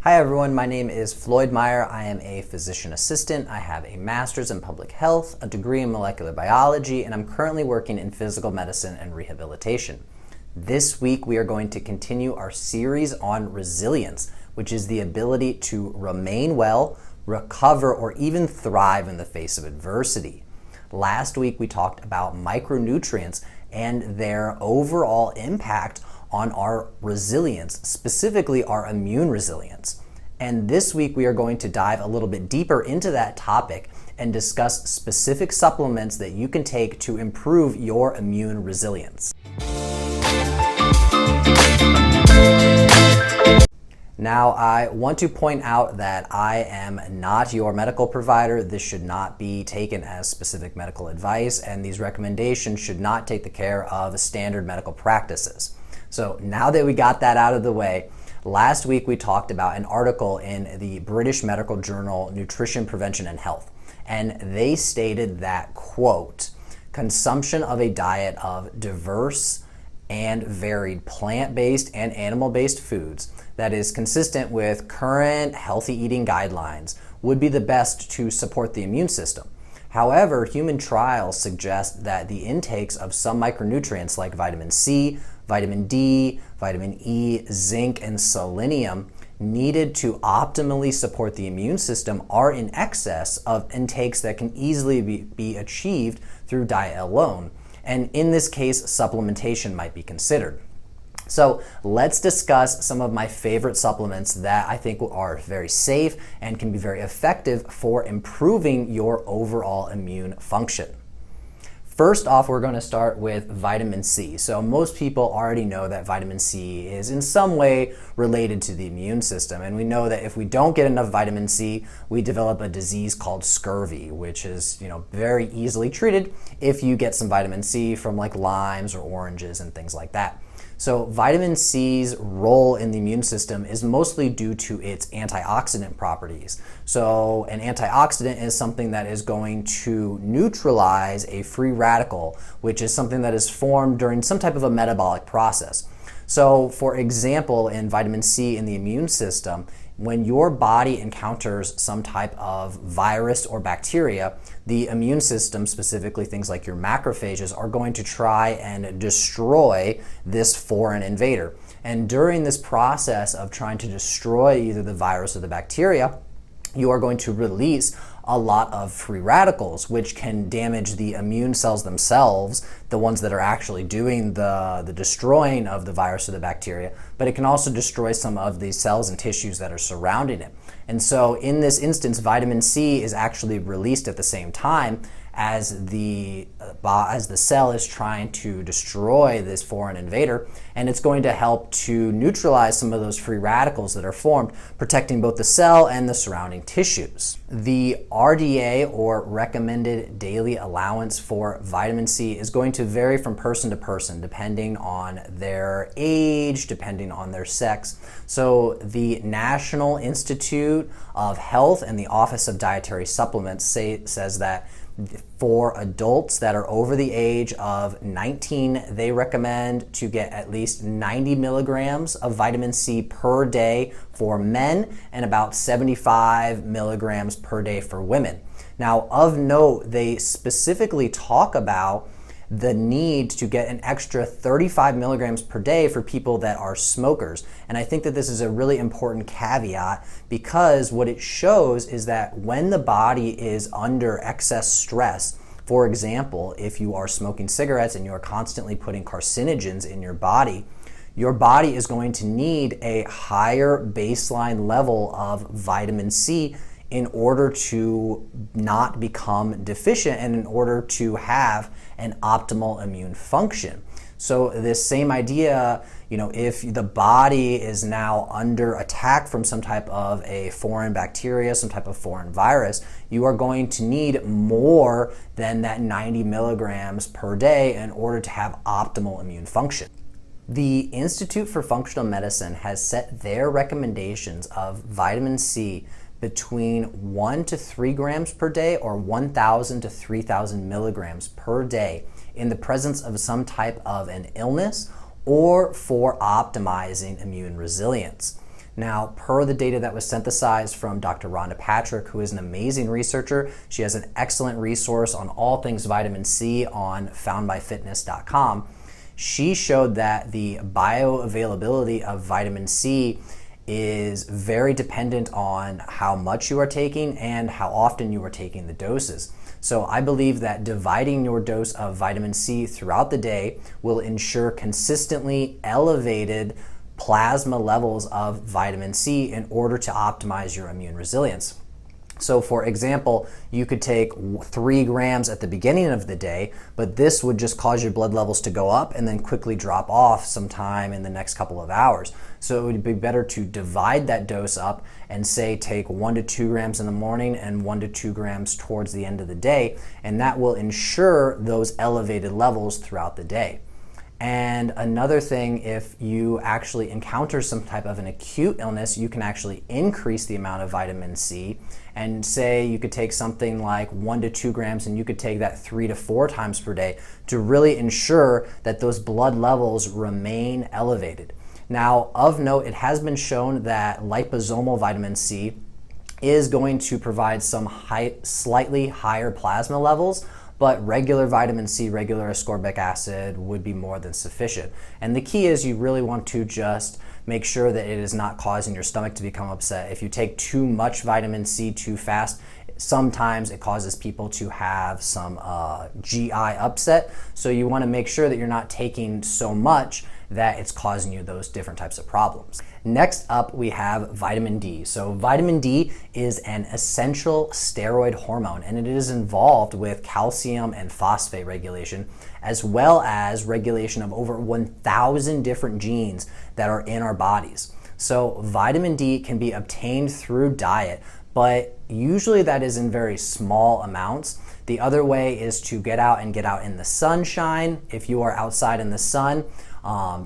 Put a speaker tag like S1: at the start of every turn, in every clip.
S1: Hi everyone, my name is Floyd Meyer. I am a physician assistant. I have a master's in public health, a degree in molecular biology, and I'm currently working in physical medicine and rehabilitation. This week we are going to continue our series on resilience, which is the ability to remain well, recover, or even thrive in the face of adversity. Last week we talked about micronutrients and their overall impact on our resilience, specifically our immune resilience. And this week we are going to dive a little bit deeper into that topic and discuss specific supplements that you can take to improve your immune resilience. Now, I want to point out that I am not your medical provider. This should not be taken as specific medical advice, and these recommendations should not take the care of standard medical practices. So now that we got that out of the way, last week we talked about an article in the British medical journal Nutrition, Prevention and Health, and they stated that, quote, consumption of a diet of diverse and varied plant-based and animal-based foods that is consistent with current healthy eating guidelines would be the best to support the immune system. However, human trials suggest that the intakes of some micronutrients like vitamin C, vitamin D, vitamin E, zinc, and selenium needed to optimally support the immune system are in excess of intakes that can easily be achieved through diet alone. And in this case, supplementation might be considered. So let's discuss some of my favorite supplements that I think are very safe and can be very effective for improving your overall immune function. First off, we're going to start with vitamin C. So most people already know that vitamin C is in some way related to the immune system. And we know that if we don't get enough vitamin C, we develop a disease called scurvy, which is, very easily treated if you get some vitamin C from like limes or oranges and things like that. So vitamin C's role in the immune system is mostly due to its antioxidant properties. So an antioxidant is something that is going to neutralize a free radical, which is something that is formed during some type of a metabolic process. So for example, in vitamin C in the immune system, when your body encounters some type of virus or bacteria, the immune system, specifically things like your macrophages, are going to try and destroy this foreign invader. And during this process of trying to destroy either the virus or the bacteria, you are going to release a lot of free radicals, which can damage the immune cells themselves, the ones that are actually doing the destroying of the virus or the bacteria, but it can also destroy some of the cells and tissues that are surrounding it. And so in this instance, vitamin C is actually released at the same time as the cell is trying to destroy this foreign invader, and it's going to help to neutralize some of those free radicals that are formed, protecting both the cell and the surrounding tissues. The RDA, or recommended daily allowance for vitamin C, is going to vary from person to person depending on their age, depending on their sex. So the National Institute of Health and the Office of Dietary Supplements says that for adults that are over the age of 19, they recommend to get at least 90 milligrams of vitamin C per day for men and about 75 milligrams per day for women. Now, of note, they specifically talk about the need to get an extra 35 milligrams per day for people that are smokers. And I think that this is a really important caveat, because what it shows is that when the body is under excess stress, for example, if you are smoking cigarettes and you are constantly putting carcinogens in your body is going to need a higher baseline level of vitamin C in order to not become deficient and in order to have an optimal immune function. So this same idea, if the body is now under attack from some type of a foreign bacteria, some type of foreign virus, you are going to need more than that 90 milligrams per day in order to have optimal immune function. The Institute for Functional Medicine has set their recommendations of vitamin C between 1 to 3 grams per day or 1,000 to 3,000 milligrams per day in the presence of some type of an illness or for optimizing immune resilience. Now, per the data that was synthesized from Dr. Rhonda Patrick, who is an amazing researcher, she has an excellent resource on all things vitamin C on foundbyfitness.com. She showed that the bioavailability of vitamin C is very dependent on how much you are taking and how often you are taking the doses. So I believe that dividing your dose of vitamin C throughout the day will ensure consistently elevated plasma levels of vitamin C in order to optimize your immune resilience. So for example, you could take 3 grams at the beginning of the day, but this would just cause your blood levels to go up and then quickly drop off sometime in the next couple of hours. So it would be better to divide that dose up and say take 1 to 2 grams in the morning and 1 to 2 grams towards the end of the day, and that will ensure those elevated levels throughout the day. And another thing, if you actually encounter some type of an acute illness, you can actually increase the amount of vitamin C, and say you could take something like 1 to 2 grams and you could take that 3 to 4 times per day to really ensure that those blood levels remain elevated. Now, of note, it has been shown that liposomal vitamin C is going to provide some slightly higher plasma levels, but regular vitamin C, regular ascorbic acid would be more than sufficient. And the key is you really want to just make sure that it is not causing your stomach to become upset. If you take too much vitamin C too fast, sometimes it causes people to have some GI upset. So you want to make sure that you're not taking so much that it's causing you those different types of problems. Next up, we have vitamin D. So vitamin D is an essential steroid hormone, and it is involved with calcium and phosphate regulation, as well as regulation of over 1,000 different genes that are in our bodies. So vitamin D can be obtained through diet, but usually that is in very small amounts. The other way is to get out in the sunshine. If you are outside in the sun,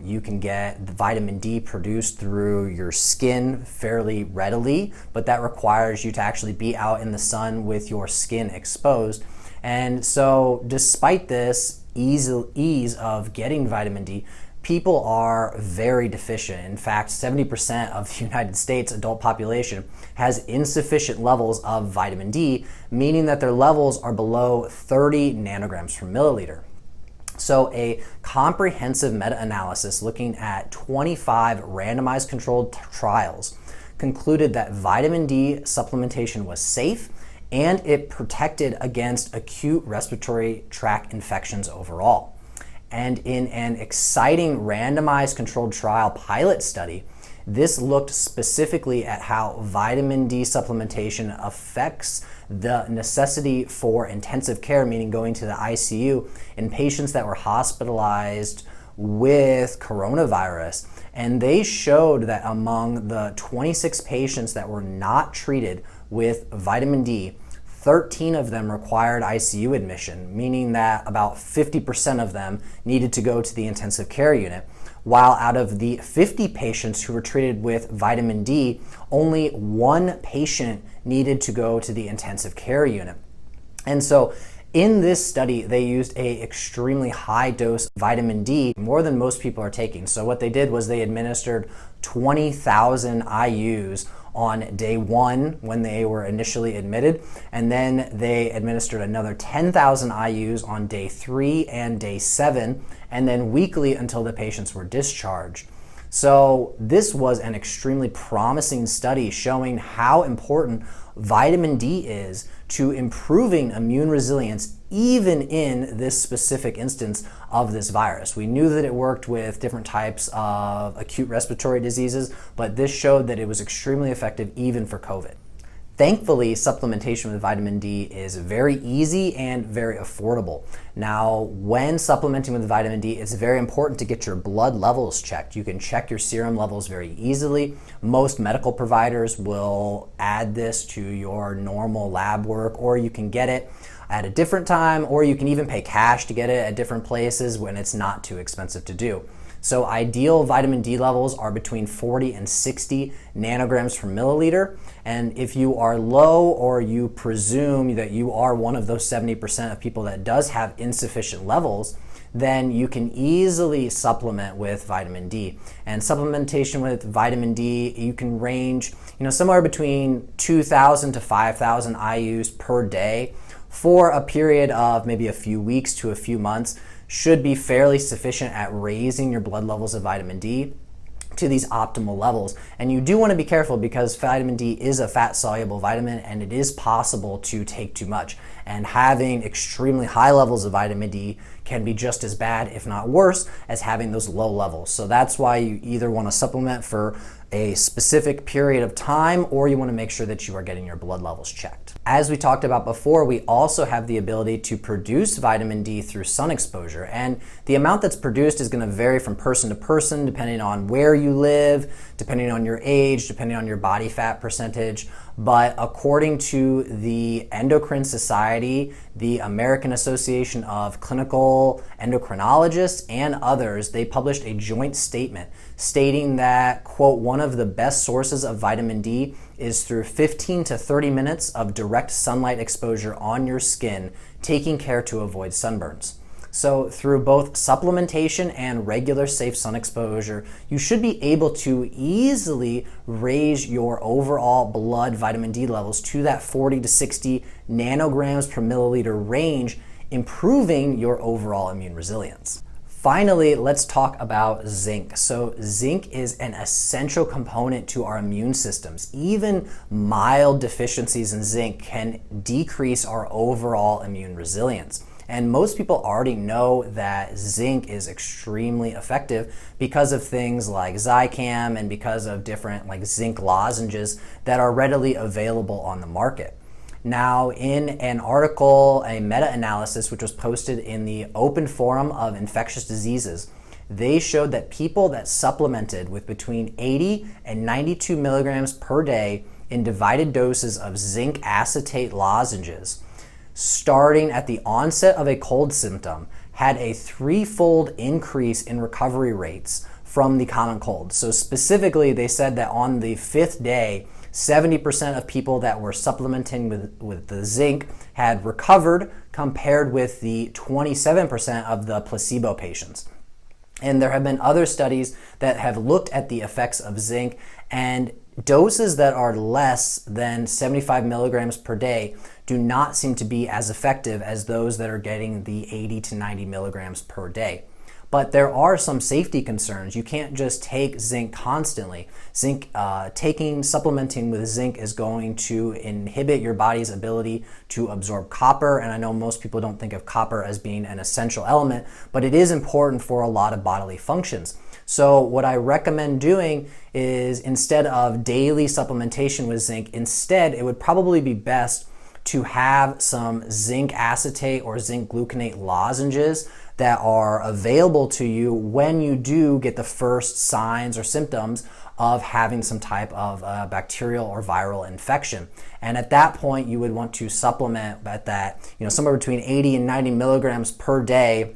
S1: you can get the vitamin D produced through your skin fairly readily, but that requires you to actually be out in the sun with your skin exposed. And so despite this ease of getting vitamin D, people are very deficient. In fact, 70% of the United States adult population has insufficient levels of vitamin D, meaning that their levels are below 30 nanograms per milliliter. So a comprehensive meta-analysis looking at 25 randomized controlled trials concluded that vitamin D supplementation was safe and it protected against acute respiratory tract infections overall. And in an exciting randomized controlled trial pilot study, this looked specifically at how vitamin D supplementation affects the necessity for intensive care, meaning going to the ICU, in patients that were hospitalized with coronavirus. And they showed that among the 26 patients that were not treated with vitamin D, 13 of them required ICU admission, meaning that about 50% of them needed to go to the intensive care unit. While out of the 50 patients who were treated with vitamin D, only 1 patient needed to go to the intensive care unit. And so in this study, they used a extremely high dose of vitamin D, more than most people are taking. So what they did was they administered 20,000 IUs on day 1 when they were initially admitted, and then they administered another 10,000 IUs on day 3 and day 7, and then weekly until the patients were discharged. So this was an extremely promising study showing how important vitamin D is to improving immune resilience even in this specific instance of this virus. We knew that it worked with different types of acute respiratory diseases, but this showed that it was extremely effective even for COVID. Thankfully, supplementation with vitamin D is very easy and very affordable. Now, when supplementing with vitamin D, it's very important to get your blood levels checked. You can check your serum levels very easily. Most medical providers will add this to your normal lab work, or you can get it at a different time, or you can even pay cash to get it at different places when it's not too expensive to do. So ideal vitamin D levels are between 40 and 60 nanograms per milliliter. And if you are low, or you presume that you are one of those 70% of people that does have insufficient levels, then you can easily supplement with vitamin D. And supplementation with vitamin D, you can range, somewhere between 2,000 to 5,000 IUs per day for a period of maybe a few weeks to a few months should be fairly sufficient at raising your blood levels of vitamin D to these optimal levels. And you do want to be careful because vitamin D is a fat-soluble vitamin and it is possible to take too much. And having extremely high levels of vitamin D can be just as bad, if not worse, as having those low levels. So that's why you either want to supplement for a specific period of time or you want to make sure that you are getting your blood levels checked. As we talked about before, we also have the ability to produce vitamin D through sun exposure, and the amount that's produced is going to vary from person to person depending on where you live, depending on your age, depending on your body fat percentage. But according to the Endocrine Society, the American Association of Clinical Endocrinologists, and others, they published a joint statement stating that, quote, one of the best sources of vitamin D is through 15 to 30 minutes of direct sunlight exposure on your skin, taking care to avoid sunburns. So through both supplementation and regular safe sun exposure, you should be able to easily raise your overall blood vitamin D levels to that 40 to 60 nanograms per milliliter range, improving your overall immune resilience. Finally, let's talk about zinc. So zinc is an essential component to our immune systems. Even mild deficiencies in zinc can decrease our overall immune resilience. And most people already know that zinc is extremely effective because of things like Zicam and because of different zinc lozenges that are readily available on the market. Now, in an article, a meta-analysis which was posted in the Open Forum of Infectious Diseases, they showed that people that supplemented with between 80 and 92 milligrams per day in divided doses of zinc acetate lozenges, starting at the onset of a cold symptom, had a threefold increase in recovery rates from the common cold. So specifically, they said that on the 5th day, 70% of people that were supplementing with the zinc had recovered, compared with the 27% of the placebo patients. And there have been other studies that have looked at the effects of zinc, and doses that are less than 75 milligrams per day do not seem to be as effective as those that are getting the 80 to 90 milligrams per day. But there are some safety concerns. You can't just take zinc constantly. Supplementing with zinc is going to inhibit your body's ability to absorb copper. And I know most people don't think of copper as being an essential element, but it is important for a lot of bodily functions. So what I recommend doing is, instead of daily supplementation with zinc, instead it would probably be best to have some zinc acetate or zinc gluconate lozenges that are available to you when you do get the first signs or symptoms of having some type of bacterial or viral infection. And at that point, you would want to supplement at that, somewhere between 80 and 90 milligrams per day.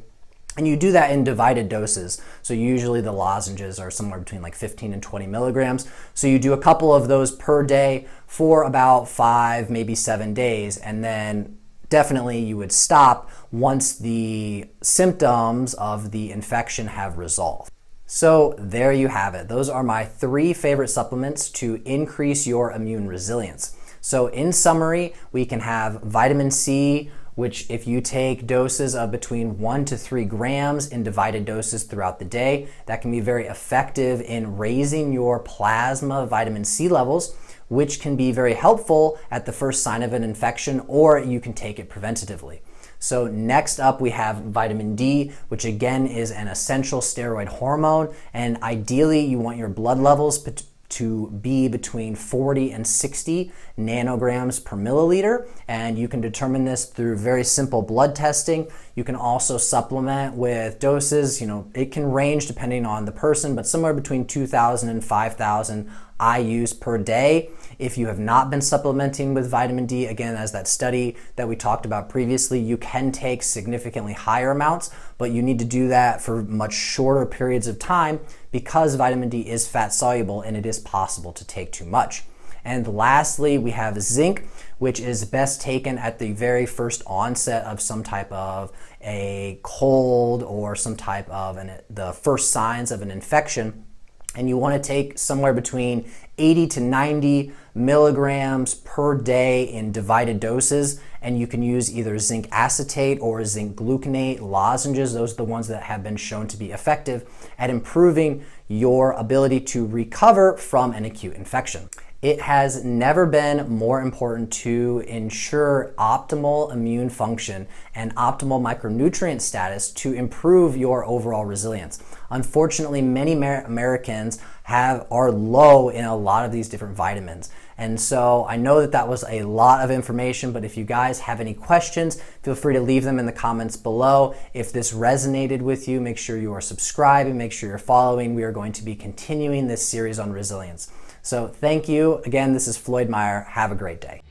S1: And you do that in divided doses. So usually the lozenges are somewhere between 15 and 20 milligrams. So you do a couple of those per day for about 5, maybe 7 days. And then definitely you would stop once the symptoms of the infection have resolved. So there you have it. Those are my 3 favorite supplements to increase your immune resilience. So in summary, we can have vitamin C, which if you take doses of between 1 to 3 grams in divided doses throughout the day, that can be very effective in raising your plasma vitamin C levels, which can be very helpful at the first sign of an infection, or you can take it preventatively. So next up we have vitamin D, which again is an essential steroid hormone, and ideally you want your blood levels to be between 40 and 60 nanograms per milliliter, and you can determine this through very simple blood testing. You can also supplement with doses, it can range depending on the person, but somewhere between 2,000 and 5,000 IUs per day. If you have not been supplementing with vitamin D, again, as that study that we talked about previously, you can take significantly higher amounts, but you need to do that for much shorter periods of time because vitamin D is fat soluble and it is possible to take too much. And lastly, we have zinc, which is best taken at the very first onset of some type of a cold or some type of the first signs of an infection. And you want to take somewhere between 80 to 90 milligrams per day in divided doses. And you can use either zinc acetate or zinc gluconate lozenges. Those are the ones that have been shown to be effective at improving your ability to recover from an acute infection. It has never been more important to ensure optimal immune function and optimal micronutrient status to improve your overall resilience. Unfortunately, many Americans are low in a lot of these different vitamins. And so I know that was a lot of information, but if you guys have any questions, feel free to leave them in the comments below. If this resonated with you, make sure you are subscribing, make sure you're following. We are going to be continuing this series on resilience. So thank you. Again, this is Floyd Meyer. Have a great day.